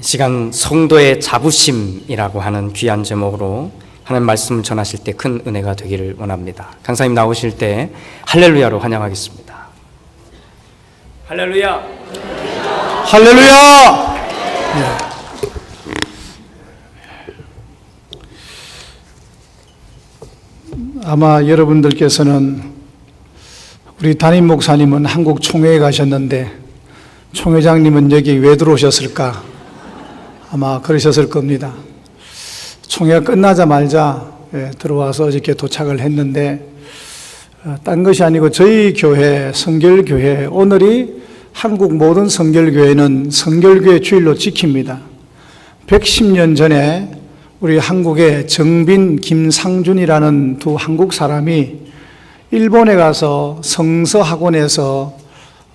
시간 성도의 자부심이라고 하는 귀한 제목으로 하나님 말씀을 전하실 때 큰 은혜가 되기를 원합니다. 강사님 나오실 때 할렐루야로 환영하겠습니다. 할렐루야! 할렐루야! 아마 여러분들께서는 우리 담임 목사님은 한국 총회에 가셨는데 총회장님은 여기 왜 들어오셨을까? 아마 그러셨을 겁니다. 총회가 끝나자마자 들어와서 어저께 도착을 했는데 딴 것이 아니고 저희 교회 성결교회, 오늘이 한국 모든 성결교회는 성결교회 주일로 지킵니다. 110년 전에 우리 한국의 정빈, 김상준이라는 두 한국 사람이 일본에 가서 성서학원에서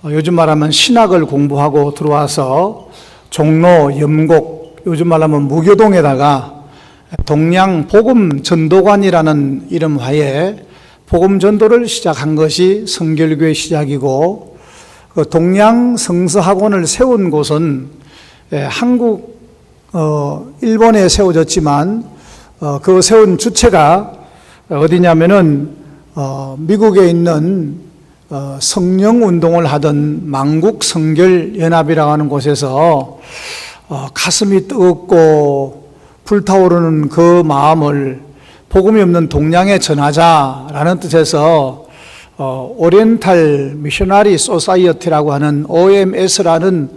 요즘 말하면 신학을 공부하고 들어와서 종로, 염곡, 요즘 말하면 무교동에다가 동양 복음 전도관이라는 이름 하에 복음 전도를 시작한 것이 성결교회 시작이고, 그 동양 성서학원을 세운 곳은 한국 일본에 세워졌지만 그 세운 주체가 어디냐면은 미국에 있는 성령운동을 하던 만국성결연합이라고 하는 곳에서 가슴이 뜨겁고 불타오르는 그 마음을 복음이 없는 동양에 전하자라는 뜻에서 오리엔탈 미셔너리 소사이어티라고 하는 OMS라는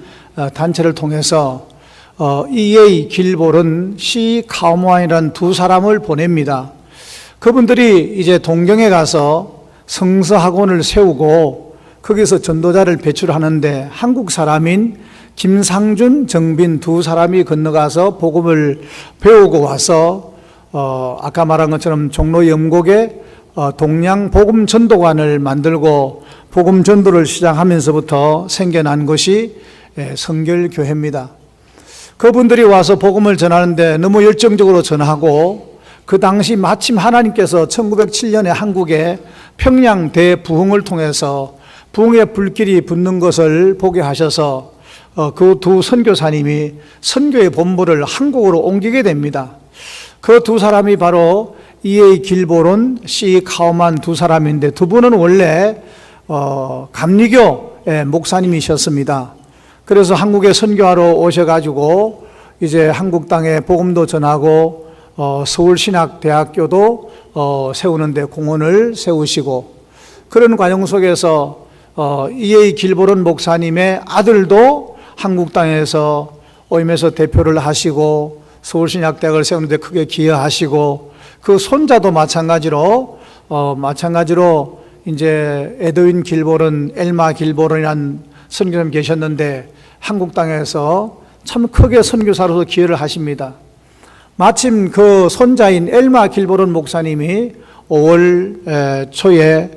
단체를 통해서 E.A. 길볼은 C. 카우먼이라는 두 사람을 보냅니다. 그분들이 이제 동경에 가서 성서학원을 세우고 거기서 전도자를 배출하는데 한국 사람인 김상준, 정빈 두 사람이 건너가서 복음을 배우고 와서 아까 말한 것처럼 종로 염곡에 동양 복음 전도관을 만들고 복음 전도를 시작하면서부터 생겨난 것이 성결교회입니다. 그분들이 와서 복음을 전하는데 너무 열정적으로 전하고, 그 당시 마침 하나님께서 1907년에 한국에 평양 대부흥을 통해서 부흥의 불길이 붙는 것을 보게 하셔서 그 두 선교사님이 선교의 본부를 한국으로 옮기게 됩니다. 그 두 사람이 바로 E.A. 길볼은 C. 카우먼 두 사람인데, 두 분은 원래 감리교의 목사님이셨습니다. 그래서 한국에 선교하러 오셔가지고 이제 한국 땅에 복음도 전하고 서울신학대학교도 세우는데 공헌을 세우시고, 그런 과정 속에서 E.A. 길볼은 목사님의 아들도 한국 땅에서 OMS 대표를 하시고 서울신학대학을 세우는데 크게 기여하시고, 그 손자도 마찬가지로 이제 에드윈 길볼은 엘마 길볼이라는 선교사님 계셨는데 한국 땅에서 참 크게 선교사로서 기여를 하십니다. 마침 그 손자인 엘마 길볼은 목사님이 5월 초에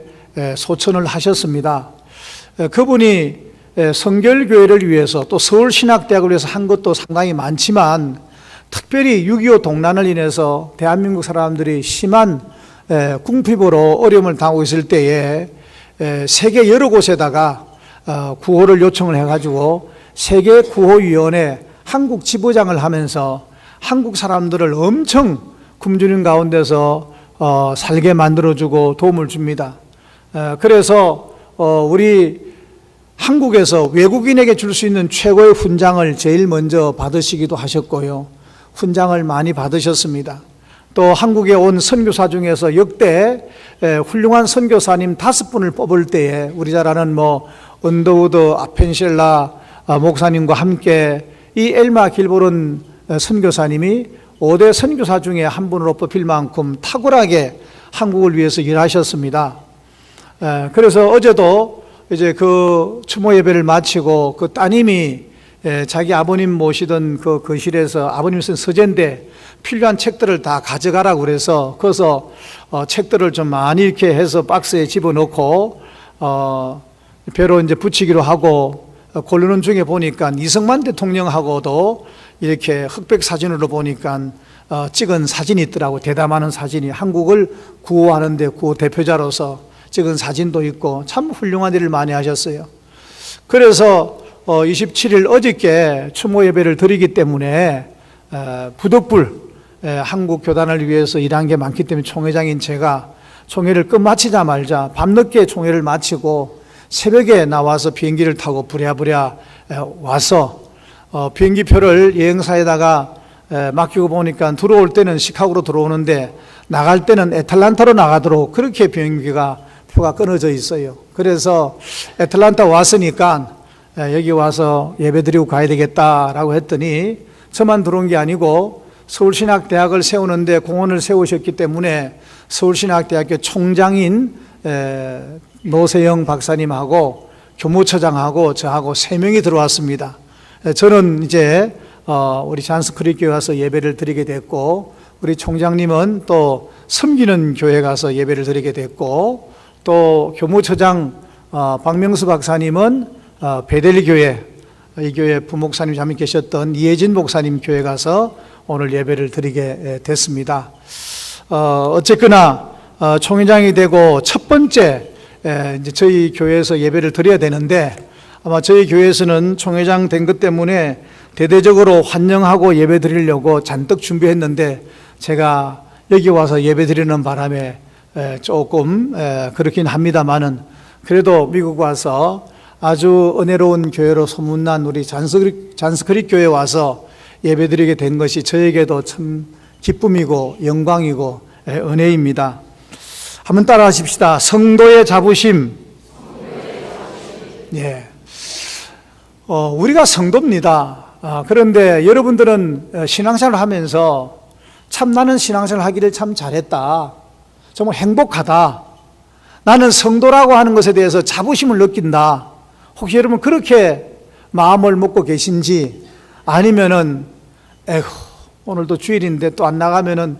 소천을 하셨습니다. 그분이 성결교회를 위해서 또 서울신학대학을 위해서 한 것도 상당히 많지만, 특별히 6.25 동란을 인해서 대한민국 사람들이 심한 궁핍으로 어려움을 당하고 있을 때에 세계 여러 곳에다가 구호를 요청을 해가지고 세계구호위원회 한국 지부장을 하면서 한국 사람들을 엄청 굶주린 가운데서 살게 만들어주고 도움을 줍니다. 그래서 우리 한국에서 외국인에게 줄 수 있는 최고의 훈장을 제일 먼저 받으시기도 하셨고요. 훈장을 많이 받으셨습니다. 또 한국에 온 선교사 중에서 역대 훌륭한 선교사님 5분을 뽑을 때에 우리 잘 아는 언더우드 아펜실라 목사님과 함께 이 엘마 길볼은 선교사님이 5대 선교사 중에 한 분으로 뽑힐 만큼 탁월하게 한국을 위해서 일하셨습니다. 그래서 어제도 이제 그 추모 예배를 마치고 그 따님이 자기 아버님 모시던 그 거실에서, 아버님 쓴 서재인데 필요한 책들을 다 가져가라고 그래서 거기서 책들을 좀 많이 이렇게 해서 박스에 집어넣고 배로 이제 붙이기로 하고, 고르는 중에 보니까 이승만 대통령하고도 이렇게 흑백 사진으로 보니까 찍은 사진이 있더라고. 대담하는 사진이, 한국을 구호하는데 구호 대표자로서 찍은 사진도 있고 참 훌륭한 일을 많이 하셨어요. 그래서 27일 어저께 추모 예배를 드리기 때문에 부득불 한국 교단을 위해서 일한 게 많기 때문에 총회장인 제가 총회를 끝마치자 말자 밤늦게 총회를 마치고 새벽에 나와서 비행기를 타고 부랴부랴 와서 비행기표를 여행사에다가 맡기고 보니까 들어올 때는 시카고로 들어오는데 나갈 때는 애틀란타로 나가도록 그렇게 비행기가 표가 끊어져 있어요. 그래서 애틀란타 왔으니까 여기 와서 예배드리고 가야 되겠다라고 했더니 저만 들어온 게 아니고 서울신학대학을 세우는데 공헌을 세우셨기 때문에 서울신학대학교 총장인 노세영 박사님하고 교무처장하고 저하고 3명이 들어왔습니다. 저는 이제 우리 잔스크릭 교회 와서 예배를 드리게 됐고, 우리 총장님은 또 섬기는 교회 가서 예배를 드리게 됐고, 또 교무처장 박명수 박사님은 베델리 교회, 이 교회 부목사님 잠이 계셨던 이혜진 목사님 교회 가서 오늘 예배를 드리게 됐습니다. 어쨌거나 총회장이 되고 첫 번째 이제 저희 교회에서 예배를 드려야 되는데, 아마 저희 교회에서는 총회장 된 것 때문에 대대적으로 환영하고 예배 드리려고 잔뜩 준비했는데 제가 여기 와서 예배 드리는 바람에 조금 그렇긴 합니다만은, 그래도 미국 와서 아주 은혜로운 교회로 소문난 우리 잔스크릭 교회 와서 예배드리게 된 것이 저에게도 참 기쁨이고 영광이고 은혜입니다. 한번 따라 하십시다. 성도의 자부심. 예. 우리가 성도입니다. 그런데 여러분들은 신앙생활을 하면서 참 나는 신앙생활을 하기를 참 잘했다, 정말 행복하다, 나는 성도라고 하는 것에 대해서 자부심을 느낀다. 혹시 여러분 그렇게 마음을 먹고 계신지, 아니면은 에휴 오늘도 주일인데 또 안 나가면은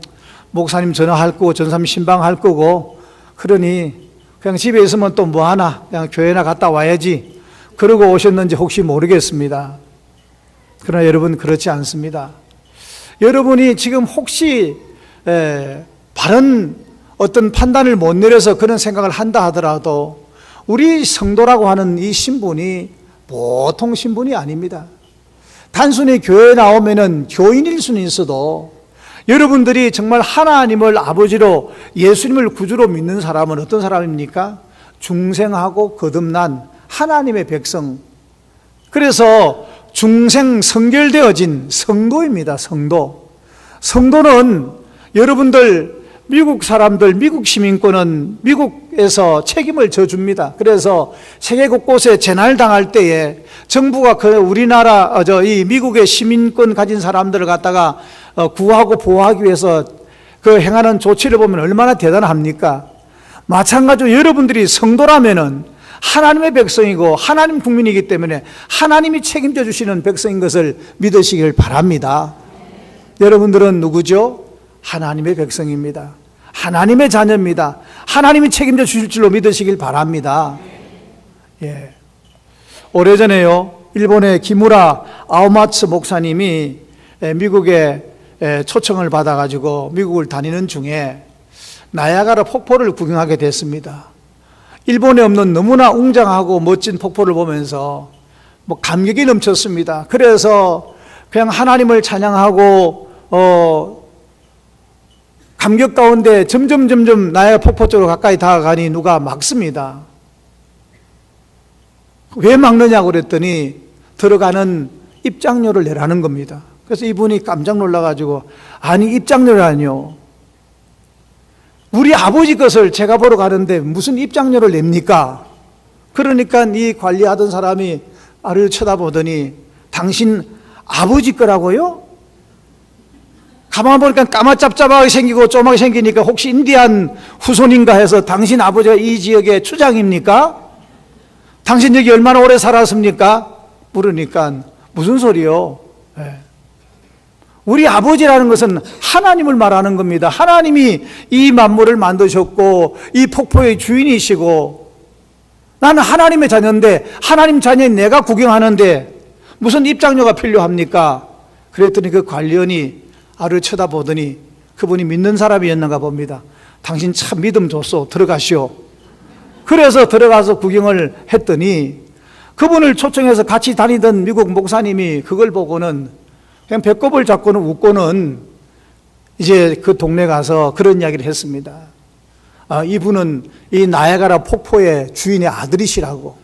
목사님 전화할 거고 전사님 신방할 거고 그러니 그냥 집에 있으면 또 뭐하나 그냥 교회나 갔다 와야지 그러고 오셨는지 혹시 모르겠습니다. 그러나 여러분 그렇지 않습니다. 여러분이 지금 혹시 바른 어떤 판단을 못 내려서 그런 생각을 한다 하더라도 우리 성도라고 하는 이 신분이 보통 신분이 아닙니다. 단순히 교회에 나오면은 교인일 수는 있어도 여러분들이 정말 하나님을 아버지로 예수님을 구주로 믿는 사람은 어떤 사람입니까? 중생하고 거듭난 하나님의 백성, 그래서 중생 성결되어진 성도입니다. 성도는 여러분들 미국 사람들, 미국 시민권은 미국에서 책임을 져줍니다. 그래서 세계 곳곳에 재난을 당할 때에 정부가 우리나라, 이 미국의 시민권 가진 사람들을 갖다가 구하고 보호하기 위해서 그 행하는 조치를 보면 얼마나 대단합니까? 마찬가지로 여러분들이 성도라면은 하나님의 백성이고 하나님 국민이기 때문에 하나님이 책임져 주시는 백성인 것을 믿으시길 바랍니다. 여러분들은 누구죠? 하나님의 백성입니다. 하나님의 자녀입니다. 하나님이 책임져 주실 줄로 믿으시길 바랍니다. 예. 오래전에요, 일본의 기무라 아오마츠 목사님이 미국에 초청을 받아가지고 미국을 다니는 중에 나야가라 폭포를 구경하게 됐습니다. 일본에 없는 너무나 웅장하고 멋진 폭포를 보면서 감격이 넘쳤습니다. 그래서 그냥 하나님을 찬양하고 감격 가운데 점점 나야가라 폭포 쪽으로 가까이 다가가니 누가 막습니다. 왜 막느냐고 그랬더니 들어가는 입장료를 내라는 겁니다. 그래서 이분이 깜짝 놀라가지고, 아니 입장료라뇨, 우리 아버지 것을 제가 보러 가는데 무슨 입장료를 냅니까? 그러니까 이 관리하던 사람이 아래를 쳐다보더니, 당신 아버지 거라고요? 가만 보니까 까마짭짭하게 생기고 쪼맣게 생기니까 혹시 인디안 후손인가 해서 당신 아버지가 이 지역의 추장입니까? 당신 여기 얼마나 오래 살았습니까? 물으니까 무슨 소리요? 우리 아버지라는 것은 하나님을 말하는 겁니다. 하나님이 이 만물을 만드셨고 이 폭포의 주인이시고, 나는 하나님의 자녀인데 하나님 자녀인 내가 구경하는데 무슨 입장료가 필요합니까? 그랬더니 그 관리원이 아를 쳐다보더니 그분이 믿는 사람이었는가 봅니다. 당신 참 믿음 줬소, 들어가시오. 그래서 들어가서 구경을 했더니 그분을 초청해서 같이 다니던 미국 목사님이 그걸 보고는 그냥 배꼽을 잡고는 웃고는 이제 그 동네 가서 그런 이야기를 했습니다. 이분은 이 나야가라 폭포의 주인의 아들이시라고.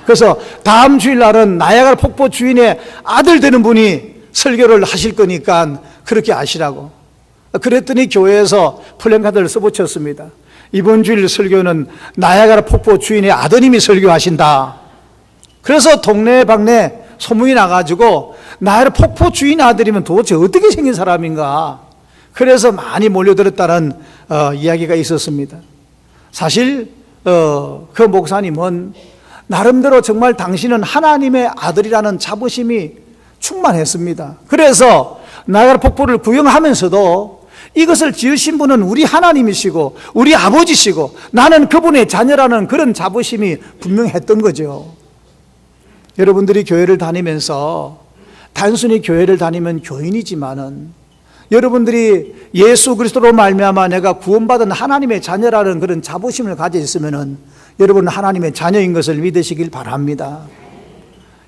그래서 다음 주일날은 나야가라 폭포 주인의 아들 되는 분이 설교를 하실 거니까 그렇게 아시라고. 그랬더니 교회에서 플랜카드를 써붙였습니다. 이번 주일 설교는 나야가라 폭포 주인의 아드님이 설교하신다. 그래서 동네 방네 소문이 나가지고 나야가라 폭포 주인의 아들이면 도대체 어떻게 생긴 사람인가. 그래서 많이 몰려들었다는 이야기가 있었습니다. 사실 그 목사님은 나름대로 정말 당신은 하나님의 아들이라는 자부심이 충만했습니다. 그래서 나야가라 폭포를 구경하면서도 이것을 지으신 분은 우리 하나님이시고 우리 아버지시고 나는 그분의 자녀라는 그런 자부심이 분명했던 거죠. 여러분들이 교회를 다니면서 단순히 교회를 다니면 교인이지만은 여러분들이 예수 그리스도로 말미암아 내가 구원받은 하나님의 자녀라는 그런 자부심을 가져 있으면은 여러분은 하나님의 자녀인 것을 믿으시길 바랍니다.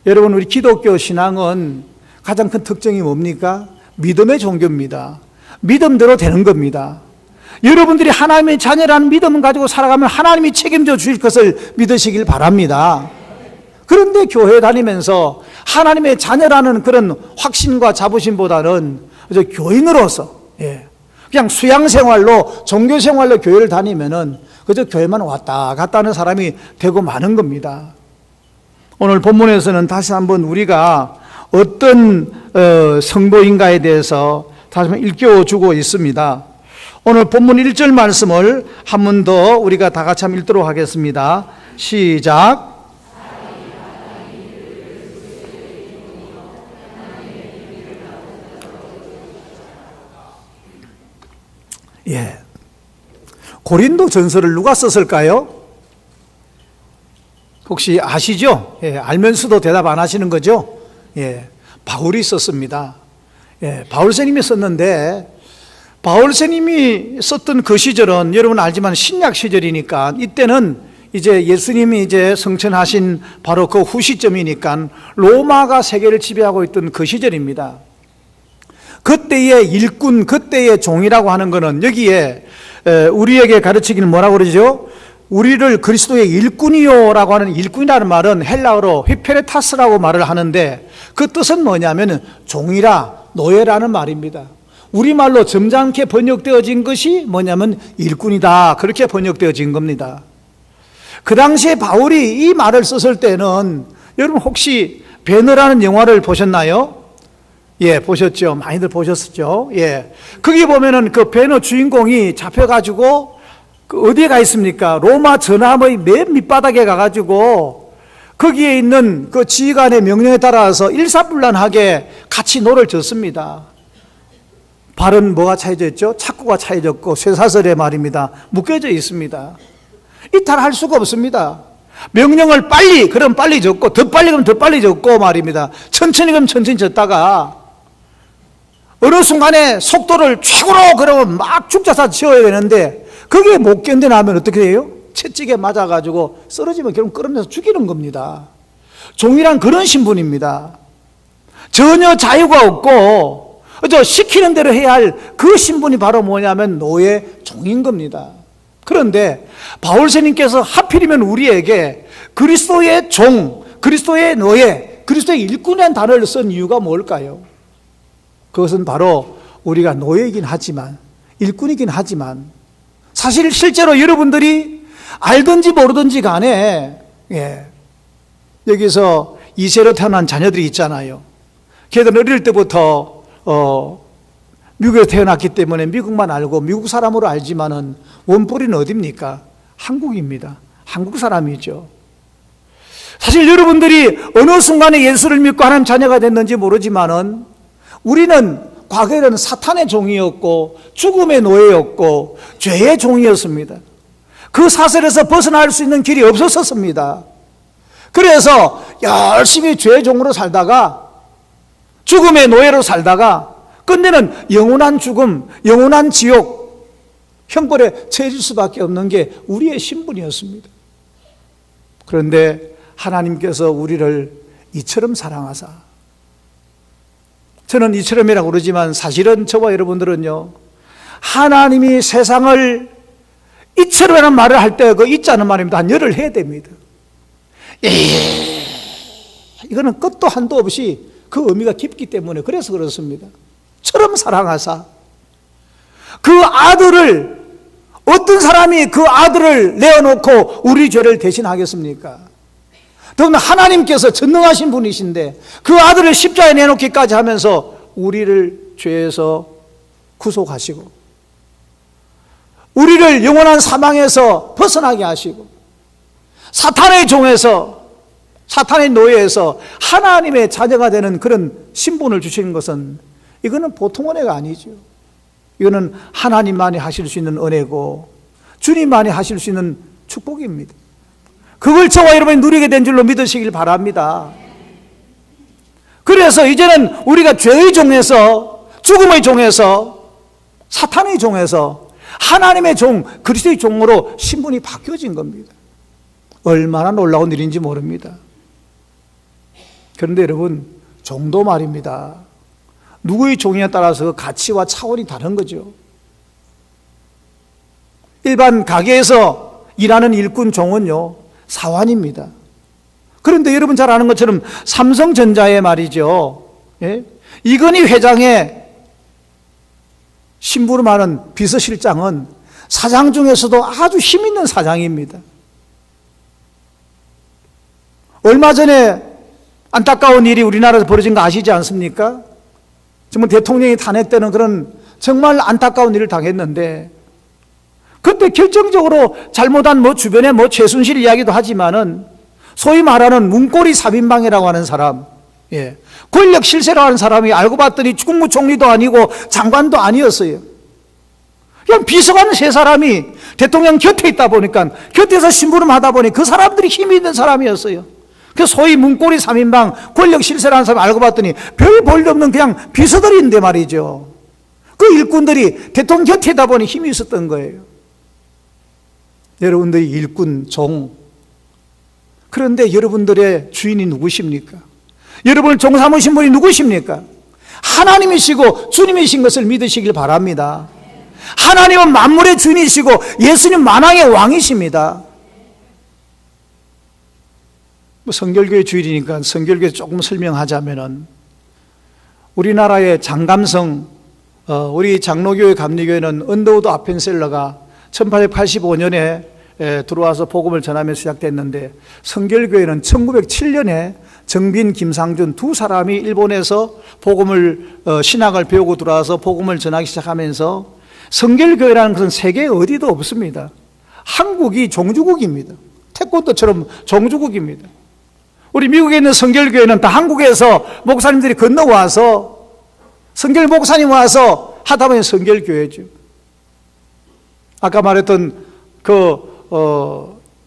여러분, 우리 기독교 신앙은 가장 큰 특징이 뭡니까? 믿음의 종교입니다. 믿음대로 되는 겁니다. 여러분들이 하나님의 자녀라는 믿음을 가지고 살아가면 하나님이 책임져 주실 것을 믿으시길 바랍니다. 그런데 교회 다니면서 하나님의 자녀라는 그런 확신과 자부심보다는 교인으로서 그냥 수양생활로 종교생활로 교회를 다니면은 그저 교회만 왔다 갔다 하는 사람이 되고 마는 겁니다. 오늘 본문에서는 다시 한번 우리가 어떤 성도인가에 대해서 다시 한번 일깨워주고 있습니다. 오늘 본문 1절 말씀을 한 번 더 우리가 다 같이 한번 읽도록 하겠습니다. 시작. 고린도 전서를 누가 썼을까요? 혹시 아시죠? 알면서도 대답 안 하시는 거죠? 바울이 썼습니다. 바울 스님이 썼는데, 바울 스님이 썼던 그 시절은 여러분 알지만 신약 시절이니까 이때는 이제 예수님이 이제 성천하신 바로 그 후 시점이니까 로마가 세계를 지배하고 있던 그 시절입니다. 그때의 일꾼, 그때의 종이라고 하는 것은 여기에 우리에게 가르치기는 뭐라고 그러죠? 우리를 그리스도의 일꾼이요라고 하는 일꾼이라는 말은 헬라어로 휘페레타스라고 말을 하는데 그 뜻은 뭐냐면 종이라, 노예라는 말입니다. 우리말로 점잖게 번역되어진 것이 뭐냐면 일꾼이다, 그렇게 번역되어진 겁니다. 그 당시에 바울이 이 말을 썼을 때는 여러분 혹시 배너라는 영화를 보셨나요? 보셨죠. 많이들 보셨었죠. 거기 보면은 그 배너 주인공이 잡혀가지고 어디에 가 있습니까? 로마 전함의 맨 밑바닥에 가가지고 거기에 있는 그 지휘관의 명령에 따라서 일사불란하게 같이 노를 졌습니다. 발은 뭐가 차여져 있죠? 착고가 차여졌고 쇠사슬에 말입니다. 묶여져 있습니다. 이탈할 수가 없습니다. 명령을 빨리 그럼 빨리 졌고 더 빨리 그럼 더 빨리 졌고 말입니다. 천천히 그럼 천천히 졌다가 어느 순간에 속도를 최고로 그러면 막 죽자사 지어야 되는데 그게 못 견뎌나면 어떻게 돼요? 채찍에 맞아가지고 쓰러지면 결국 끌어내서 죽이는 겁니다. 종이란 그런 신분입니다. 전혀 자유가 없고 시키는 대로 해야 할 그 신분이 바로 뭐냐면 노예 종인 겁니다. 그런데 바울 스님께서 하필이면 우리에게 그리스도의 종, 그리스도의 노예, 그리스도의 일꾼이라는 단어를 쓴 이유가 뭘까요? 그것은 바로 우리가 노예이긴 하지만 일꾼이긴 하지만 사실 실제로 여러분들이 알든지 모르든지 간에 여기서 이세로 태어난 자녀들이 있잖아요. 걔들은 어릴 때부터 미국에 태어났기 때문에 미국만 알고 미국 사람으로 알지만은 원뿌리는 어디입니까? 한국입니다. 한국 사람이죠. 사실 여러분들이 어느 순간에 예수를 믿고 하나님 자녀가 됐는지 모르지만은 우리는 과거에는 사탄의 종이었고 죽음의 노예였고 죄의 종이었습니다. 그 사슬에서 벗어날 수 있는 길이 없었습니다. 그래서 열심히 죄의 종으로 살다가 죽음의 노예로 살다가 끝내는 영원한 죽음, 영원한 지옥, 형벌에 처해질 수밖에 없는 게 우리의 신분이었습니다. 그런데 하나님께서 우리를 이처럼 사랑하사, 저는 이처럼이라고 그러지만 사실은 저와 여러분들은요, 하나님이 세상을 이처럼이라는 말을 할 때 그 있자는 말입니다. 한 열을 해야 됩니다. 이거는 끝도 한도 없이 그 의미가 깊기 때문에 그래서 그렇습니다. 처럼 사랑하사, 그 아들을, 어떤 사람이 그 아들을 내어놓고 우리 죄를 대신하겠습니까? 더구나 하나님께서 전능하신 분이신데 그 아들을 십자가에 내놓기까지 하면서 우리를 죄에서 구속하시고 우리를 영원한 사망에서 벗어나게 하시고 사탄의 종에서, 사탄의 노예에서 하나님의 자녀가 되는 그런 신분을 주시는 것은, 이거는 보통 은혜가 아니죠. 이거는 하나님만이 하실 수 있는 은혜고 주님만이 하실 수 있는 축복입니다. 그걸 저와 여러분이 누리게 된 줄로 믿으시길 바랍니다. 그래서 이제는 우리가 죄의 종에서, 죽음의 종에서, 사탄의 종에서 하나님의 종, 그리스도의 종으로 신분이 바뀌어진 겁니다. 얼마나 놀라운 일인지 모릅니다. 그런데 여러분, 종도 말입니다. 누구의 종이냐에 따라서 가치와 차원이 다른 거죠. 일반 가게에서 일하는 일꾼 종은요, 사환입니다. 그런데 여러분 잘 아는 것처럼 삼성전자의 말이죠, 예? 이건희 회장의 신부로 많은 비서실장은 사장 중에서도 아주 힘있는 사장입니다. 얼마 전에 안타까운 일이 우리나라에서 벌어진 거 아시지 않습니까? 정말 대통령이 탄핵되는 그런 정말 안타까운 일을 당했는데, 그때 결정적으로 잘못한 주변에 최순실 이야기도 하지만은 소위 말하는 문고리 3인방이라고 하는 사람, 예, 권력 실세라고 하는 사람이 알고 봤더니 국무총리도 아니고 장관도 아니었어요. 그냥 비서관 세 사람이 대통령 곁에 있다 보니까, 곁에서 심부름하다 보니 그 사람들이 힘이 있는 사람이었어요. 그 소위 문고리 3인방, 권력 실세라는 사람 알고 봤더니 별 볼 일 없는 그냥 비서들인데 말이죠. 그 일꾼들이 대통령 곁에 있다 보니 힘이 있었던 거예요. 여러분들이 일꾼, 종. 그런데 여러분들의 주인이 누구십니까? 여러분을 종 삼으신 분이 누구십니까? 하나님이시고 주님이신 것을 믿으시길 바랍니다. 하나님은 만물의 주인이시고 예수님 만왕의 왕이십니다. 성결교회 주일이니까 성결교회 조금 설명하자면은, 우리나라의 장감성, 우리 장로교회 감리교회는 언더우드 아펜셀러가 1885년에 들어와서 복음을 전하며 시작됐는데, 성결교회는 1907년에 정빈, 김상준 두 사람이 일본에서 복음을, 신학을 배우고 들어와서 복음을 전하기 시작하면서, 성결교회라는 것은 세계 어디도 없습니다. 한국이 종주국입니다. 태권도처럼 종주국입니다. 우리 미국에 있는 성결교회는 다 한국에서 목사님들이 건너와서, 성결 목사님 와서 하다 보니 성결교회죠. 아까 말했던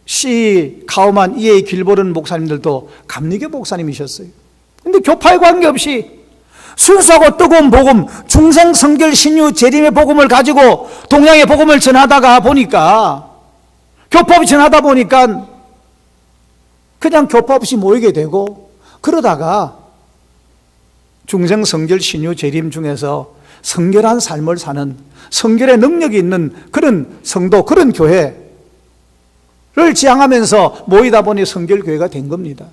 C. 카우만, E.A. 길보른 목사님들도 감리교 목사님이셨어요. 근데 교파에 관계없이 순수하고 뜨거운 복음, 중생 성결 신유 재림의 복음을 가지고 동양의 복음을 전하다가 보니까, 교파 없이 전하다 보니까 그냥 교파 없이 모이게 되고, 그러다가 중생 성결 신유 재림 중에서 성결한 삶을 사는, 성결의 능력이 있는 그런 성도, 그런 교회를 지향하면서 모이다 보니 성결교회가 된 겁니다.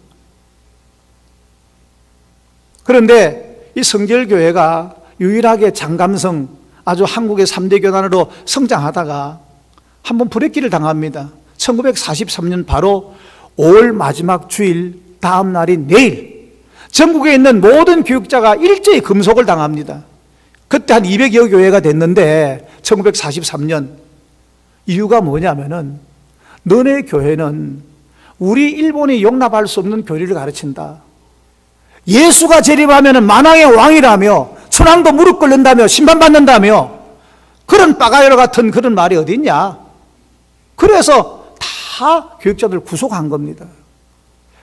그런데 이 성결교회가 유일하게 장감성, 아주 한국의 3대 교단으로 성장하다가 한번 불의길을 당합니다. 1943년 바로 5월 마지막 주일 다음 날인 내일, 전국에 있는 모든 교육자가 일제히 금속을 당합니다. 그때 한 200여 교회가 됐는데, 1943년. 이유가 뭐냐면은, 너네 교회는 우리 일본이 용납할 수 없는 교리를 가르친다. 예수가 재림하면 만왕의 왕이라며, 천황도 무릎 꿇는다며, 심판받는다며, 그런 빠가이로 같은 그런 말이 어디 있냐. 그래서 다 교육자들 구속한 겁니다.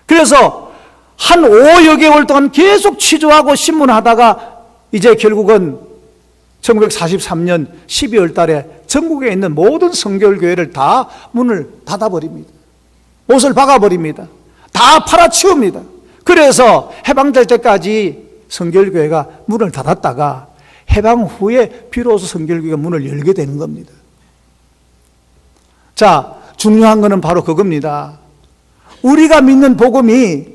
그래서 한 5여 개월 동안 계속 취조하고 신문하다가 이제 결국은 1943년 12월 달에 전국에 있는 모든 성결교회를 다 문을 닫아버립니다. 못을 박아버립니다. 다 팔아치웁니다. 그래서 해방될 때까지 성결교회가 문을 닫았다가 해방 후에 비로소 성결교회가 문을 열게 되는 겁니다. 자, 중요한 것은 바로 그겁니다. 우리가 믿는 복음이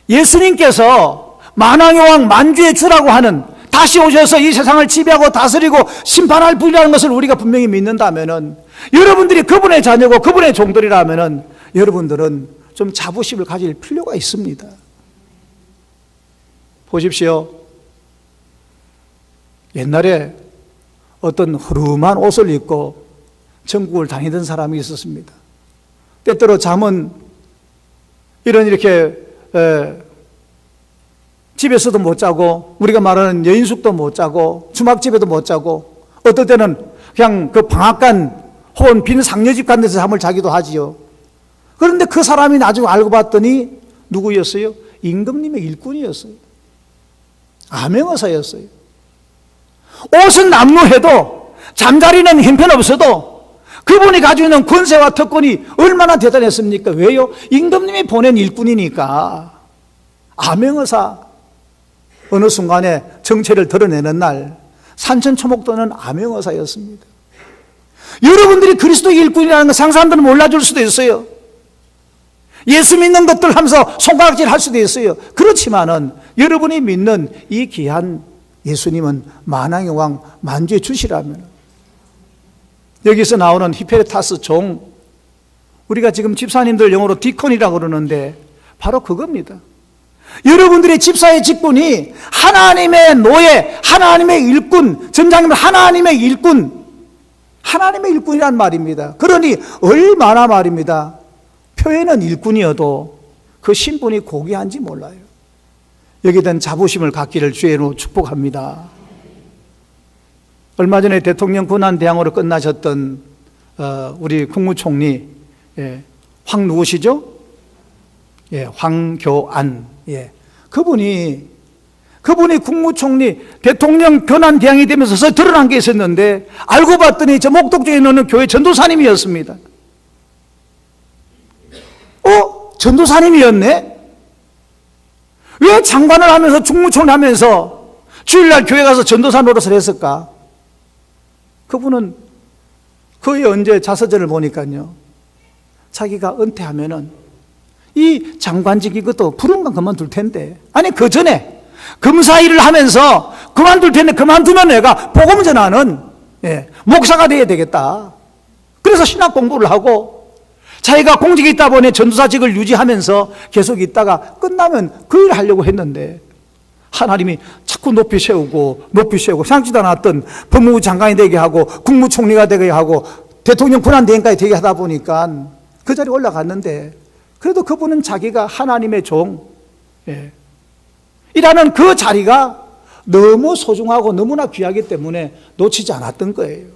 예수님께서 만왕의 왕 만주의 주라고 하는, 다시 오셔서 이 세상을 지배하고 다스리고 심판할 분이라는 것을 우리가 분명히 믿는다면은, 여러분들이 그분의 자녀고 그분의 종들이라면은 여러분들은 좀 자부심을 가질 필요가 있습니다. 보십시오. 옛날에 어떤 허름한 옷을 입고 전국을 다니던 사람이 있었습니다. 때때로 잠은 이렇게 집에서도 못 자고, 우리가 말하는 여인숙도 못 자고, 주막집에도 못 자고, 어떨 때는 그냥 그 방앗간 혹은 빈 상여집 같은 데서 잠을 자기도 하지요. 그런데 그 사람이 나중에 알고 봤더니 누구였어요? 임금님의 일꾼이었어요. 암행어사였어요. 옷은 남루해도 잠자리는 형편없어도 그분이 가지고 있는 권세와 특권이 얼마나 대단했습니까? 왜요? 임금님이 보낸 일꾼이니까. 암행어사, 어느 순간에 정체를 드러내는 날 산천초목도는 암행어사였습니다. 여러분들이 그리스도의 일꾼이라는 거 상사람들은 몰라줄 수도 있어요. 예수 믿는 것들 하면서 손가락질 할 수도 있어요. 그렇지만은 여러분이 믿는 이 귀한 예수님은 만왕의 왕 만주의 주시라면, 여기서 나오는 히페레타스 종, 우리가 지금 집사님들 영어로 디콘이라고 그러는데 바로 그겁니다. 여러분들의 집사의 직분이 하나님의 노예, 하나님의 일꾼, 점장님은 하나님의 일꾼, 하나님의 일꾼이란 말입니다. 그러니 얼마나 말입니다. 표현은 일꾼이어도 그 신분이 고귀한지 몰라요. 여기에 대한 자부심을 갖기를 주의 이름으로 축복합니다. 얼마 전에 대통령 권한대항으로 끝나셨던 우리 국무총리, 황 누구시죠? 황교안. 그분이 국무총리 대통령 권한대항이 되면서 드러난 게 있었는데, 알고 봤더니 저 목동쪽에 있는 교회 전도사님이었습니다. 전도사님이었네? 왜 장관을 하면서 국무총리 하면서 주일날 교회 가서 전도사 노릇을 했을까? 그분은 거의 언제 자서전을 보니까요, 자기가 은퇴하면은 이 장관직 이것도 부른건 그만둘 텐데, 아니 그 전에 검사 일을 하면서 그만둘 텐데, 그만두면 내가 복음 전하는 목사가 돼야 되겠다. 그래서 신학 공부를 하고 자기가 공직이 있다 보니 전도사직을 유지하면서 계속 있다가 끝나면 그 일을 하려고 했는데, 하나님이 자꾸 높이 세우고 생각지도 않았던 법무부 장관이 되게 하고 국무총리가 되게 하고 대통령 권한대행까지 되게 하다 보니까 그 자리에 올라갔는데, 그래도 그분은 자기가 하나님의 종 이라는 그 자리가 너무 소중하고 너무나 귀하기 때문에 놓치지 않았던 거예요.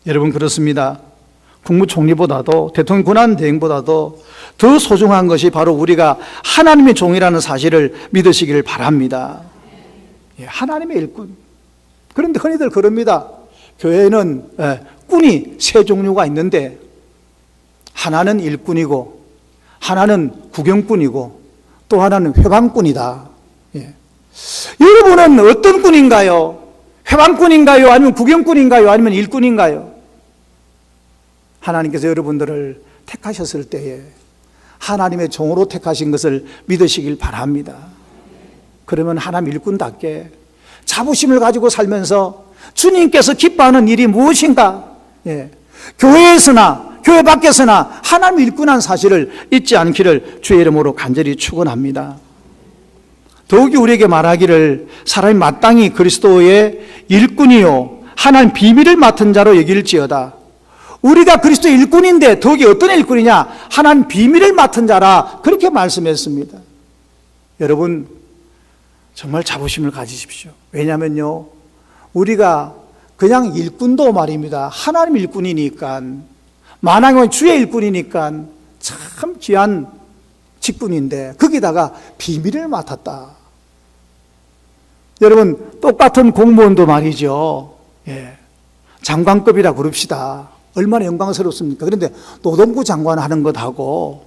여러분, 그렇습니다. 국무총리보다도 대통령 권한대행보다도 더 소중한 것이 바로 우리가 하나님의 종이라는 사실을 믿으시기를 바랍니다. 하나님의 일꾼. 그런데 흔히들 그럽니다. 교회는 꾼이 세 종류가 있는데, 하나는 일꾼이고, 하나는 구경꾼이고, 또 하나는 회방꾼이다. 여러분은 어떤 꾼인가요? 회방꾼인가요? 아니면 구경꾼인가요? 아니면 일꾼인가요? 하나님께서 여러분들을 택하셨을 때에 하나님의 종으로 택하신 것을 믿으시길 바랍니다. 그러면 하나님 일꾼답게 자부심을 가지고 살면서 주님께서 기뻐하는 일이 무엇인가? 교회에서나 교회 밖에서나 하나님 일꾼한 사실을 잊지 않기를 주의 이름으로 간절히 축원합니다. 더욱이 우리에게 말하기를 사람이 마땅히 그리스도의 일꾼이요 하나님 비밀을 맡은 자로 여길지어다. 우리가 그리스도의 일꾼인데 더욱이 어떤 일꾼이냐? 하나님 비밀을 맡은 자라, 그렇게 말씀했습니다. 여러분, 정말 자부심을 가지십시오. 왜냐하면요, 우리가 그냥 일꾼도 말입니다, 하나님 일꾼이니까, 만왕의 주의 일꾼이니까 참 귀한 직분인데 거기다가 비밀을 맡았다. 여러분, 똑같은 공무원도 말이죠, 장관급이라 그럽시다. 얼마나 영광스럽습니까? 그런데 노동부 장관 하는 것하고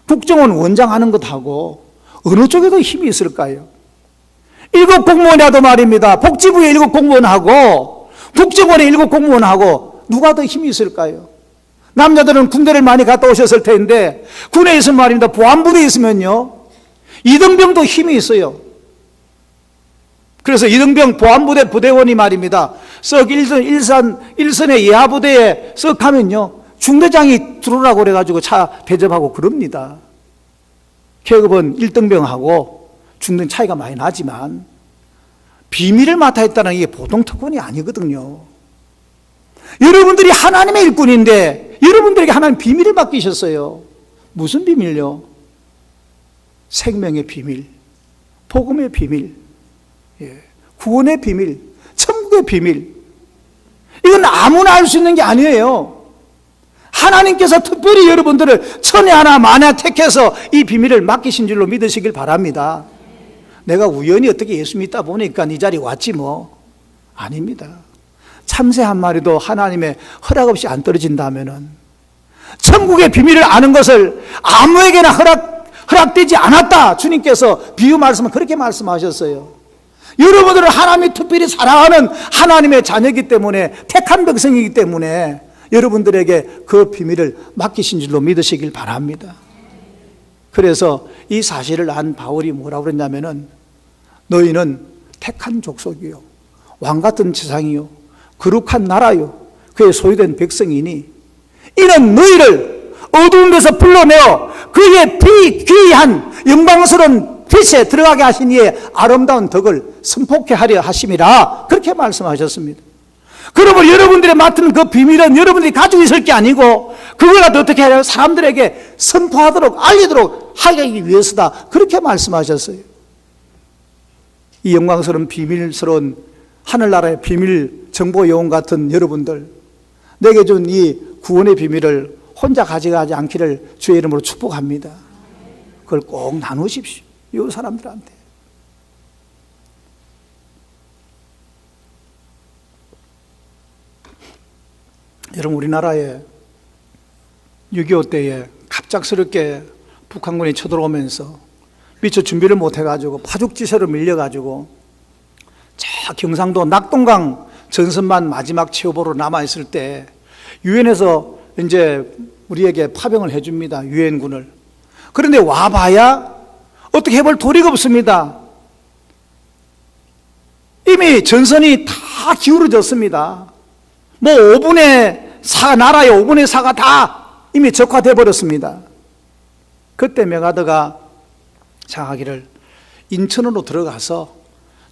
국정원 원장 하는 것하고 어느 쪽에 더 힘이 있을까요? 7공무원이라도 말입니다. 복지부의 7공무원하고 국정원의 7공무원하고 누가 더 힘이 있을까요? 남자들은 군대를 많이 갔다 오셨을 텐데 군에 있으면 말입니다. 보안부대에 있으면요, 이등병도 힘이 있어요. 그래서 이등병 보안부대 부대원이 말입니다. 썩 일선의 예하부대에 썩 하면요, 중대장이 들어오라고 그래가지고 차 배접하고 그럽니다. 계급은 1등병하고 중등 차이가 많이 나지만 비밀을 맡아 있다는 게 보통 특권이 아니거든요. 여러분들이 하나님의 일꾼인데 여러분들에게 하나님 비밀을 맡기셨어요. 무슨 비밀요? 생명의 비밀, 복음의 비밀, 구원의 비밀, 천국의 비밀. 이건 아무나 알 수 있는 게 아니에요. 하나님께서 특별히 여러분들을 천에 하나 만에 택해서 이 비밀을 맡기신 줄로 믿으시길 바랍니다. 내가 우연히 어떻게 예수 믿다 보니까 이 자리에 왔지 뭐. 아닙니다. 참새 한 마리도 하나님의 허락 없이 안 떨어진다면은 천국의 비밀을 아는 것을 아무에게나 허락되지 않았다. 주님께서 비유 말씀을 그렇게 말씀하셨어요. 여러분들은 하나님이 특별히 사랑하는 하나님의 자녀이기 때문에, 택한 백성이기 때문에 여러분들에게 그 비밀을 맡기신 줄로 믿으시길 바랍니다. 그래서 이 사실을 안 바울이 뭐라고 그랬냐면은 너희는 택한 족속이요, 왕같은 지상이요, 거룩한 나라요, 그의 소유된 백성이니 이는 너희를 어두운 데서 불러내어 그의 비귀한 영광스러운 빛에 들어가게 하신 이의 아름다운 덕을 선포케 하려 하심이라, 그렇게 말씀하셨습니다. 그러면 여러분들이 맡은 그 비밀은 여러분들이 가지고 있을 게 아니고 그걸 어떻게 하려 사람들에게 선포하도록 알리도록 하기 위해서다, 그렇게 말씀하셨어요. 이 영광스러운 비밀스러운 하늘나라의 비밀 정보 요원 같은 여러분들, 내게 준 이 구원의 비밀을 혼자 가져가지 않기를 주의 이름으로 축복합니다. 그걸 꼭 나누십시오, 이 사람들한테. 여러분, 우리나라에 6.25 때에 갑작스럽게 북한군이 쳐들어오면서 미처 준비를 못 해가지고 파죽지세로 밀려가지고 저 경상도 낙동강 전선만 마지막 체오보로 남아있을 때 유엔에서 이제 우리에게 파병을 해줍니다. 유엔군을. 그런데 와봐야 어떻게 해볼 도리가 없습니다. 이미 전선이 다 기울어졌습니다. 뭐 5분의 4, 나라의 5분의 4가 다 이미 적화돼 버렸습니다. 그때 메가드가 장하기를 인천으로 들어가서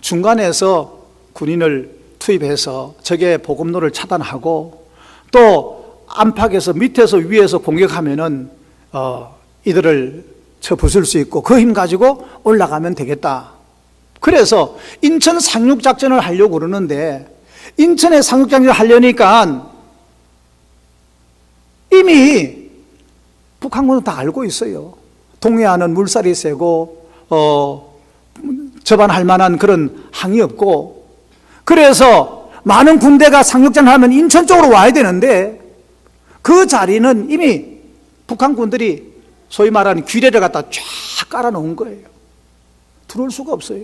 중간에서 군인을 투입해서 적의 보급로를 차단하고 또 안팎에서 밑에서 위에서 공격하면은 이들을 쳐 부술 수 있고 그 힘 가지고 올라가면 되겠다. 그래서 인천 상륙작전을 하려고 그러는데 인천에 상륙작전을 하려니까 이미 북한군은 다 알고 있어요. 동해안은 물살이 세고 접안할 만한 그런 항이 없고, 그래서 많은 군대가 상륙전을 하면 인천 쪽으로 와야 되는데 그 자리는 이미 북한군들이 소위 말하는 귀례를 갖다 쫙 깔아놓은 거예요. 들어올 수가 없어요.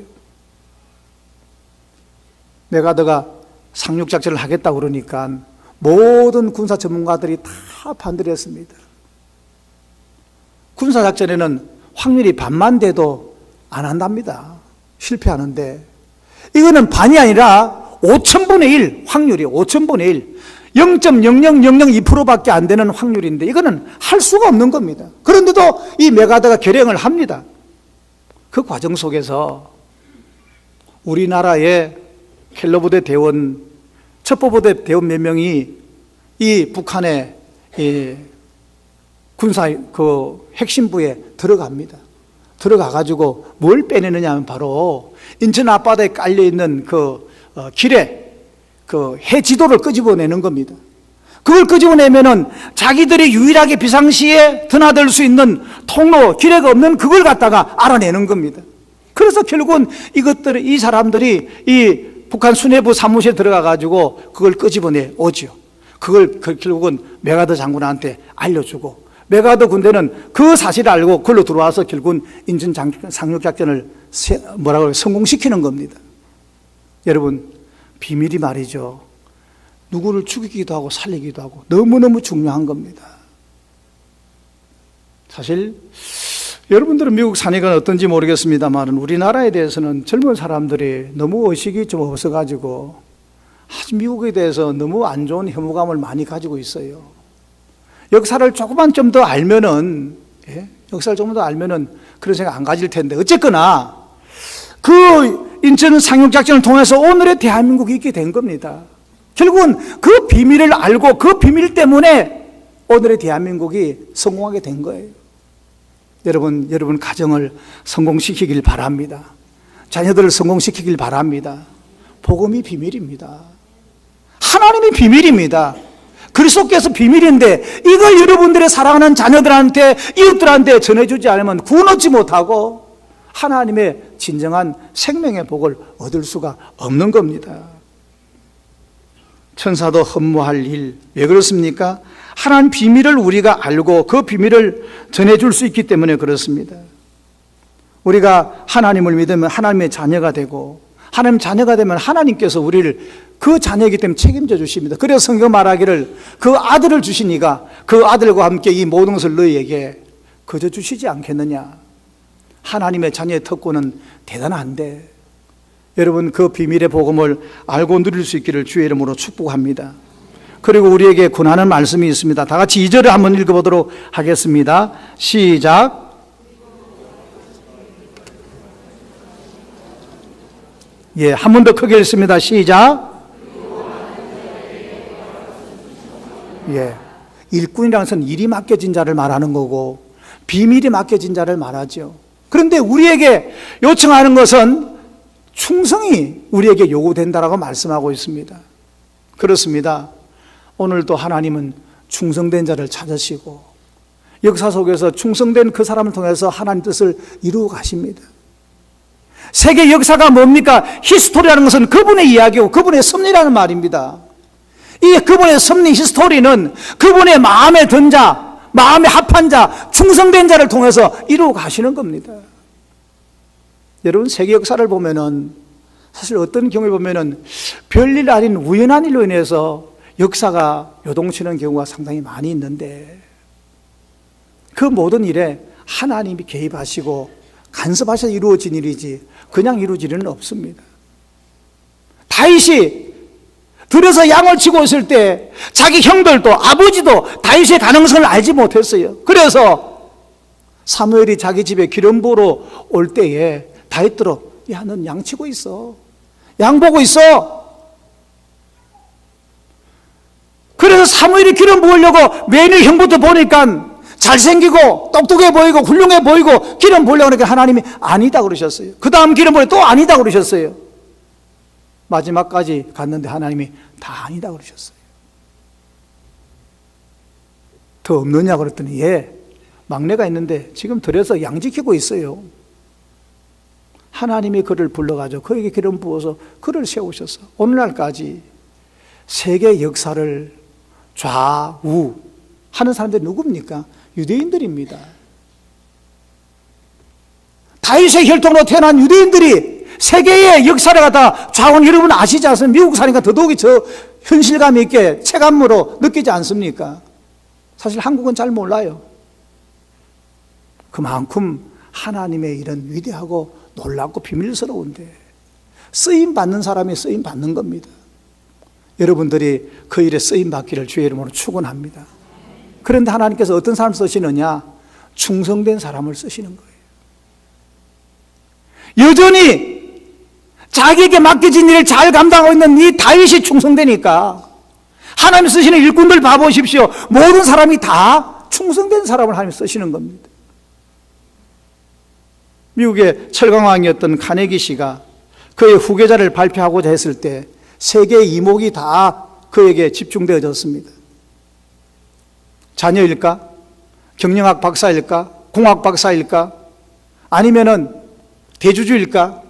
메가드가 상륙작전을 하겠다고 그러니까 모든 군사 전문가들이 다 반대를 했습니다. 군사작전에는 확률이 반만 돼도 안 한답니다. 실패하는데 이거는 반이 아니라 5,000분의 1 확률이 5,000분의 1 0.00002%밖에 안 되는 확률인데 이거는 할 수가 없는 겁니다. 그런데도 이 메가드가 결행을 합니다. 그 과정 속에서 우리나라의 켈러부대 대원, 첩보부대 대원 몇 명이 이 북한의 이 군사 그 핵심부에 들어갑니다. 들어가가지고 뭘 빼내느냐 하면 바로 인천 앞바다에 깔려있는 그 길에 그 해지도를 끄집어내는 겁니다. 그걸 끄집어내면은 자기들이 유일하게 비상시에 드나들 수 있는 통로, 기뢰가 없는 그걸 갖다가 알아내는 겁니다. 그래서 결국은 이 사람들이 이 북한 수뇌부 사무실에 들어가가지고 그걸 끄집어내 오죠. 그걸 결국은 메가드 장군한테 알려주고 메가더 군대는 그 사실을 알고 그걸로 들어와서 결국은 인천 상륙작전을 성공시키는 겁니다. 여러분, 비밀이 말이죠. 누구를 죽이기도 하고 살리기도 하고 너무너무 중요한 겁니다. 사실 여러분들은 미국 사니까 어떤지 모르겠습니다만 우리나라에 대해서는 젊은 사람들이 너무 의식이 좀 없어가지고 아주 미국에 대해서 너무 안 좋은 혐오감을 많이 가지고 있어요. 역사를 조금만 좀 더 알면은, 역사를 조금 더 알면은 그런 생각 안 가질 텐데, 어쨌거나 그 인천 상륙작전을 통해서 오늘의 대한민국이 있게 된 겁니다. 결국은 그 비밀을 알고 그 비밀 때문에 오늘의 대한민국이 성공하게 된 거예요. 여러분 가정을 성공시키길 바랍니다. 자녀들을 성공시키길 바랍니다. 복음이 비밀입니다. 하나님이 비밀입니다. 그리스도께서 비밀인데 이걸 여러분들의 사랑하는 자녀들한테, 이웃들한테 전해주지 않으면 구원 얻지 못하고 하나님의 진정한 생명의 복을 얻을 수가 없는 겁니다. 천사도 흠모할 일, 왜 그렇습니까? 하나님 비밀을 우리가 알고 그 비밀을 전해줄 수 있기 때문에 그렇습니다. 우리가 하나님을 믿으면 하나님의 자녀가 되고, 하나님 자녀가 되면 하나님께서 우리를 그 자녀이기 때문에 책임져 주십니다. 그래서 성경 말하기를 그 아들을 주시니가 그 아들과 함께 이 모든 것을 너희에게 거저 주시지 않겠느냐. 하나님의 자녀의 특권은 대단한데, 여러분 그 비밀의 복음을 알고 누릴 수 있기를 주의 이름으로 축복합니다. 그리고 우리에게 권하는 말씀이 있습니다. 다 같이 2절을 한번 읽어보도록 하겠습니다. 시작. 한 번 더 크게 읽습니다. 시작. 일꾼이라는 것은 일이 맡겨진 자를 말하는 거고 비밀이 맡겨진 자를 말하죠. 그런데 우리에게 요청하는 것은 충성이 우리에게 요구된다라고 말씀하고 있습니다. 그렇습니다. 오늘도 하나님은 충성된 자를 찾으시고 역사 속에서 충성된 그 사람을 통해서 하나님 뜻을 이루어 가십니다. 세계 역사가 뭡니까? 히스토리라는 것은 그분의 이야기고 그분의 섭리라는 말입니다. 이 그분의 섭리 히스토리는 그분의 마음에 든 자, 마음에 합한 자, 충성된 자를 통해서 이루어 가시는 겁니다. 여러분 세계 역사를 보면은 사실 어떤 경우에 보면은 별일 아닌 우연한 일로 인해서 역사가 요동치는 경우가 상당히 많이 있는데 그 모든 일에 하나님이 개입하시고 간섭하셔서 이루어진 일이지 그냥 이루어질 일은 없습니다. 다윗이 들에서 양을 치고 있을 때 자기 형들도 아버지도 다윗의 가능성을 알지 못했어요. 그래서 사무엘이 자기 집에 기름 부으러 올 때에 다윗들어 야, 넌 양 치고 있어. 양 보고 있어. 그래서 사무엘이 기름 부으려고 매일 형부터 보니까 잘생기고 똑똑해 보이고 훌륭해 보이고 기름 부으려고 하니까 하나님이 아니다 그러셨어요. 그 다음 기름 부으려 또 아니다 그러셨어요. 마지막까지 갔는데 하나님이 다 아니다 그러셨어요. 더 없느냐 그랬더니 막내가 있는데 지금 들여서 양 지키고 있어요. 하나님이 그를 불러가지고 그에게 기름 부어서 그를 세우셔서 오늘날까지 세계 역사를 좌우하는 사람들이 누굽니까? 유대인들입니다. 다윗의 혈통으로 태어난 유대인들이 세계의 역사를 갖다 좌우하는 여러분 아시지 않습니까? 미국 사니까 더더욱이 저 현실감 있게 체감으로 느끼지 않습니까? 사실 한국은 잘 몰라요. 그만큼 하나님의 일은 위대하고 놀랍고 비밀스러운데 쓰임 받는 사람이 쓰임 받는 겁니다. 여러분들이 그 일에 쓰임 받기를 주의 이름으로 축원합니다. 그런데 하나님께서 어떤 사람을 쓰시느냐? 충성된 사람을 쓰시는 거예요. 여전히 자기에게 맡겨진 일을 잘 감당하고 있는 이 다윗이 충성되니까 하나님 쓰시는 일꾼들 봐보십시오. 모든 사람이 다 충성된 사람을 하나님 쓰시는 겁니다. 미국의 철강왕이었던 카네기 씨가 그의 후계자를 발표하고자 했을 때 세계의 이목이 다 그에게 집중되어졌습니다. 자녀일까? 경영학 박사일까? 공학 박사일까? 아니면은 대주주일까?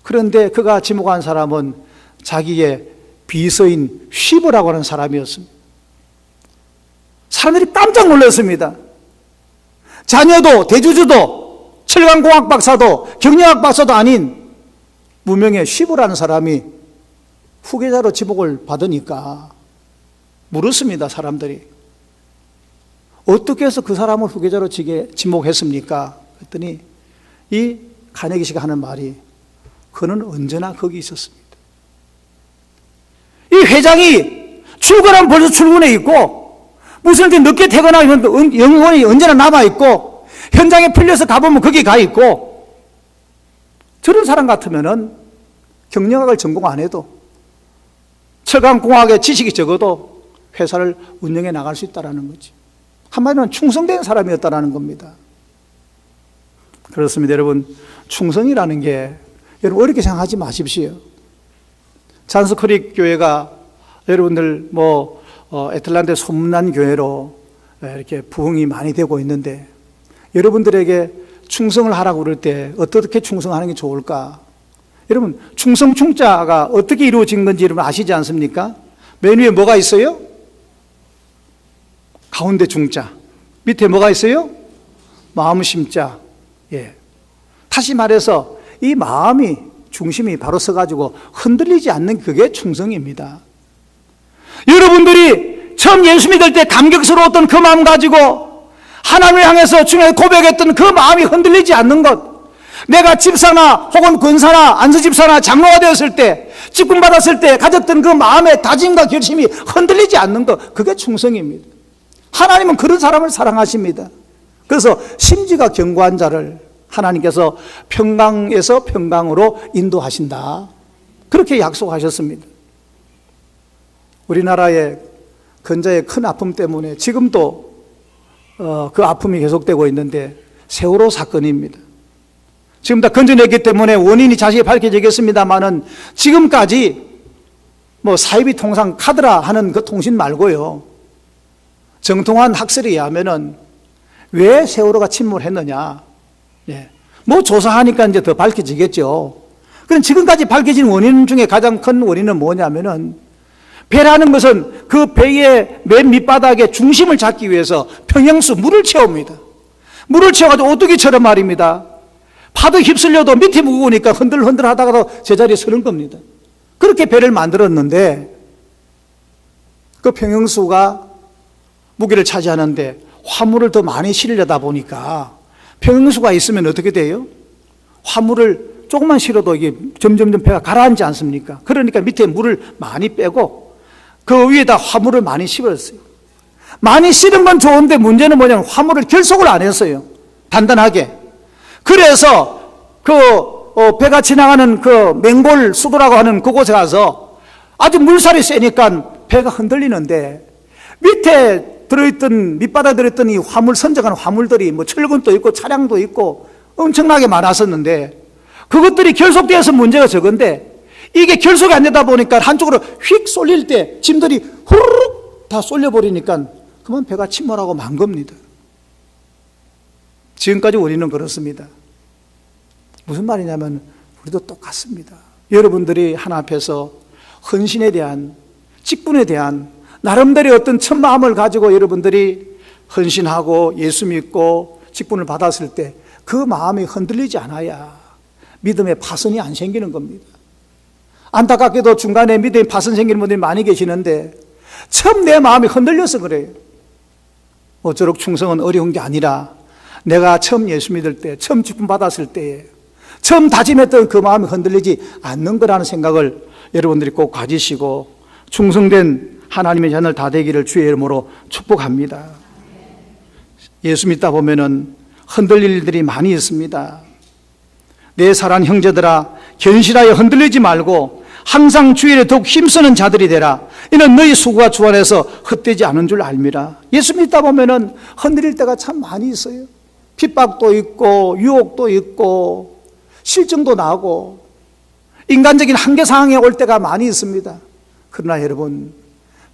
그런데 그가 지목한 사람은 자기의 비서인 휘버라고 하는 사람이었습니다. 사람들이 깜짝 놀랐습니다. 자녀도 대주주도 철강공학 박사도 경영학 박사도 아닌 무명의 쉬브라는 사람이 후계자로 지목을 받으니까 물었습니다. 사람들이 어떻게 해서 그 사람을 후계자로 지목했습니까? 그랬더니 이 카네기 씨가 하는 말이 그는 언제나 거기 있었습니다. 이 회장이 출근하면 벌써 출근해 있고 무슨 일 늦게 퇴근하면 영혼이 언제나 남아있고 현장에 풀려서 가보면 거기 가 있고 저런 사람 같으면은 경영학을 전공 안 해도 철강공학의 지식이 적어도 회사를 운영해 나갈 수 있다는 거지. 한마디로 충성된 사람이었다는 겁니다. 그렇습니다. 여러분, 충성이라는 게 여러분 어렵게 생각하지 마십시오. 잔스크릭 교회가 여러분들 애틀란타에 소문난 교회로 이렇게 부흥이 많이 되고 있는데 여러분들에게 충성을 하라고 그럴 때 어떻게 충성하는 게 좋을까? 여러분, 충성 충자가 어떻게 이루어진 건지 여러분 아시지 않습니까? 맨 위에 뭐가 있어요? 가운데 중자. 밑에 뭐가 있어요? 마음 심자. 예. 다시 말해서 이 마음이 중심이 바로 서가지고 흔들리지 않는 그게 충성입니다. 여러분들이 처음 예수 믿을 때 감격스러웠던 그 마음 가지고 하나님을 향해서 중요하게 고백했던 그 마음이 흔들리지 않는 것, 내가 집사나 혹은 권사나 안수집사나 장로가 되었을 때 직분 받았을 때 가졌던 그 마음의 다짐과 결심이 흔들리지 않는 것, 그게 충성입니다. 하나님은 그런 사람을 사랑하십니다. 그래서 심지가 견고한 자를 하나님께서 평강에서 평강으로 인도하신다, 그렇게 약속하셨습니다. 우리나라의 근자의 큰 아픔 때문에 지금도 그 아픔이 계속되고 있는데 세월호 사건입니다. 지금 다 건져냈기 때문에 원인이 자세히 밝혀지겠습니다만은 지금까지 사이비 통상 카드라 하는 그 통신 말고요, 정통한 학설에 의하면은 왜 세월호가 침몰했느냐, 조사하니까 이제 더 밝혀지겠죠. 그럼 지금까지 밝혀진 원인 중에 가장 큰 원인은 뭐냐면은 배라는 것은 그 배의 맨 밑바닥에 중심을 잡기 위해서 평형수 물을 채웁니다. 물을 채워가지고 오뚜기처럼 말입니다. 파도 휩쓸려도 밑에 무거우니까 흔들흔들 하다가도 제자리에 서는 겁니다. 그렇게 배를 만들었는데 그 평형수가 무게를 차지하는데 화물을 더 많이 실으려다 보니까 평형수가 있으면 어떻게 돼요? 화물을 조금만 실어도 이게 점점점 배가 가라앉지 않습니까? 그러니까 밑에 물을 많이 빼고 그 위에다 화물을 많이 씹었어요. 많이 실은 건 좋은데 문제는 뭐냐면 화물을 결속을 안 했어요. 단단하게. 그래서 배가 지나가는 그 맹골 수도라고 하는 그곳에 가서 아주 물살이 세니까 배가 흔들리는데 밑에 들어있던, 밑바닥에 들어있던 이 화물, 선적하는 화물들이 철근도 있고 차량도 있고 엄청나게 많았었는데 그것들이 결속되어서 문제가 적은데 이게 결속이 안 되다 보니까 한쪽으로 휙 쏠릴 때 짐들이 후루룩 다 쏠려버리니까 그만 배가 침몰하고 만 겁니다. 지금까지 원인은 그렇습니다. 무슨 말이냐면 우리도 똑같습니다. 여러분들이 하나 앞에서 헌신에 대한, 직분에 대한 나름대로 어떤 첫 마음을 가지고 여러분들이 헌신하고 예수 믿고 직분을 받았을 때 그 마음이 흔들리지 않아야 믿음의 파선이 안 생기는 겁니다. 안타깝게도 중간에 믿음의 파선 생기는 분들이 많이 계시는데 처음 내 마음이 흔들려서 그래요. 모쪼록 충성은 어려운 게 아니라 내가 처음 예수 믿을 때, 처음 직분 받았을 때에 처음 다짐했던 그 마음이 흔들리지 않는 거라는 생각을 여러분들이 꼭 가지시고 충성된 하나님의 자녀들 다 되기를 주의 이름으로 축복합니다. 예수 믿다 보면은 흔들릴 일들이 많이 있습니다. 내 사랑하는 형제들아, 견실하여 흔들리지 말고 항상 주의 일에 더욱 힘쓰는 자들이 되라. 이는 너희 수고가 주 안에서 헛되지 않은 줄 알미라. 예수 믿다 보면은 흔들릴 때가 참 많이 있어요. 핍박도 있고 유혹도 있고 실증도 나고 인간적인 한계 상황에 올 때가 많이 있습니다. 그러나 여러분,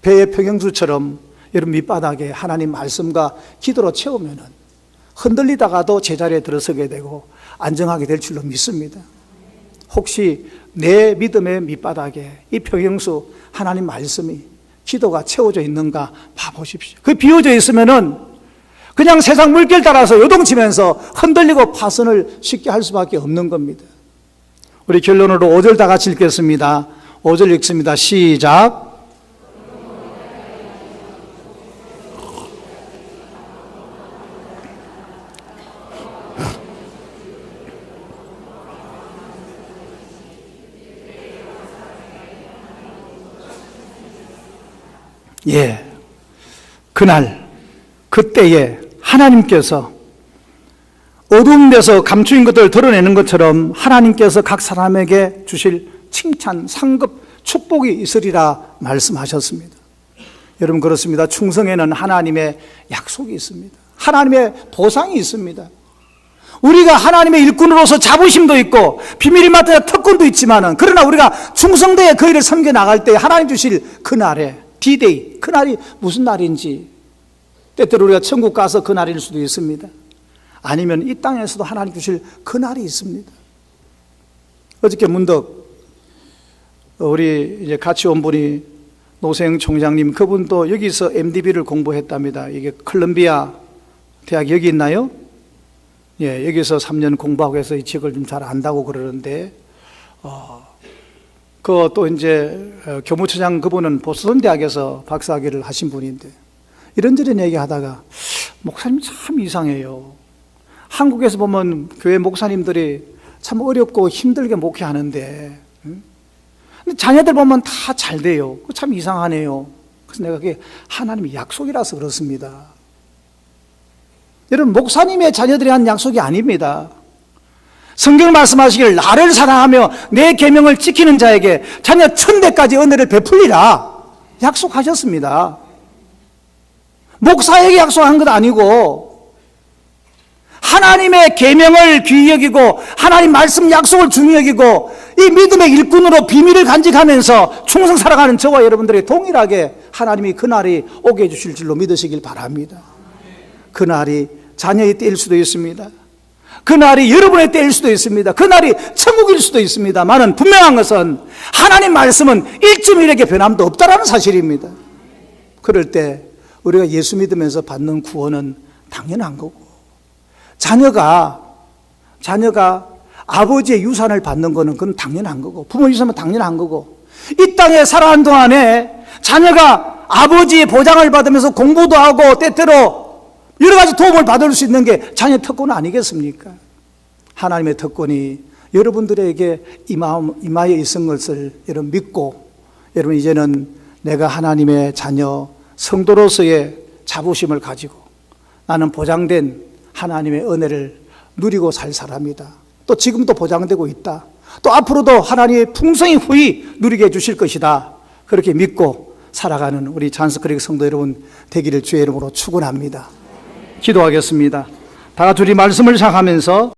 배의 평형수처럼 여러분 밑바닥에 하나님 말씀과 기도로 채우면은 흔들리다가도 제자리에 들어서게 되고 안정하게 될 줄로 믿습니다. 혹시 내 믿음의 밑바닥에 이 평형수 하나님 말씀이 기도가 채워져 있는가 봐보십시오. 그 비워져 있으면은 그냥 세상 물결 따라서 요동치면서 흔들리고 파선을 쉽게 할 수밖에 없는 겁니다. 우리 결론으로 5절 다 같이 읽겠습니다. 5절 읽습니다. 시작. 예, 그날 그때에 하나님께서 어두운 데서 감추인 것들을 드러내는 것처럼 하나님께서 각 사람에게 주실 칭찬, 상급, 축복이 있으리라 말씀하셨습니다. 여러분 그렇습니다. 충성에는 하나님의 약속이 있습니다. 하나님의 보상이 있습니다. 우리가 하나님의 일꾼으로서 자부심도 있고 비밀이 맡아야 특권도 있지만은, 그러나 우리가 충성되게 그 일을 섬겨 나갈 때 하나님 주실 그날에 D-Day, 그날이 무슨 날인지, 때때로 우리가 천국 가서 그 날일 수도 있습니다. 아니면 이 땅에서도 하나님 주실 그날이 있습니다. 어저께 문득 우리 이제 같이 온 분이 노생 총장님, 그분도 여기서 MDB를 공부했답니다. 이게 콜롬비아 대학 여기 있나요? 예, 여기서 3년 공부하고 해서 이 지역을 좀 잘 안다고 그러는데, 그 또 이제 교무처장 그분은 보스턴 대학에서 박사학위를 하신 분인데, 이런저런 얘기하다가 목사님 참 이상해요. 한국에서 보면 교회 목사님들이 참 어렵고 힘들게 목회하는데, 근데 자녀들 보면 다 잘 돼요. 참 이상하네요. 그래서 내가 그게 하나님의 약속이라서 그렇습니다. 여러분, 목사님의 자녀들이 한 약속이 아닙니다. 성경 말씀하시길 나를 사랑하며 내 계명을 지키는 자에게 자녀 1000대까지 은혜를 베풀리라 약속하셨습니다. 목사에게 약속한 것 아니고 하나님의 계명을 귀히 여기고 하나님 말씀 약속을 중히 여기고 이 믿음의 일꾼으로 비밀을 간직하면서 충성 살아가는 저와 여러분들이 동일하게 하나님이 그날이 오게 해주실 줄로 믿으시길 바랍니다. 그날이 자녀의 때일 수도 있습니다. 그날이 여러분의 때일 수도 있습니다. 그날이 천국일 수도 있습니다만은 분명한 것은 하나님 말씀은 1.1에게 변함도 없다라는 사실입니다. 그럴 때 우리가 예수 믿으면서 받는 구원은 당연한 거고, 자녀가 아버지의 유산을 받는 거는 그건 당연한 거고, 부모 유산은 당연한 거고, 이 땅에 살아가는 동안에 자녀가 아버지의 보장을 받으면서 공부도 하고 때때로 여러 가지 도움을 받을 수 있는 게 자녀 특권 아니겠습니까? 하나님의 특권이 여러분들에게 임하여 있은 것을 여러분 믿고, 여러분 이제는 내가 하나님의 자녀 성도로서의 자부심을 가지고 나는 보장된 하나님의 은혜를 누리고 살 사람이다. 또 지금도 보장되고 있다. 또 앞으로도 하나님의 풍성히 후히 누리게 해주실 것이다. 그렇게 믿고 살아가는 우리 잔스크릭 성도 여러분 되기를 주의 이름으로 축원합니다. 기도하겠습니다. 다 같이 우리 말씀을 시작하면서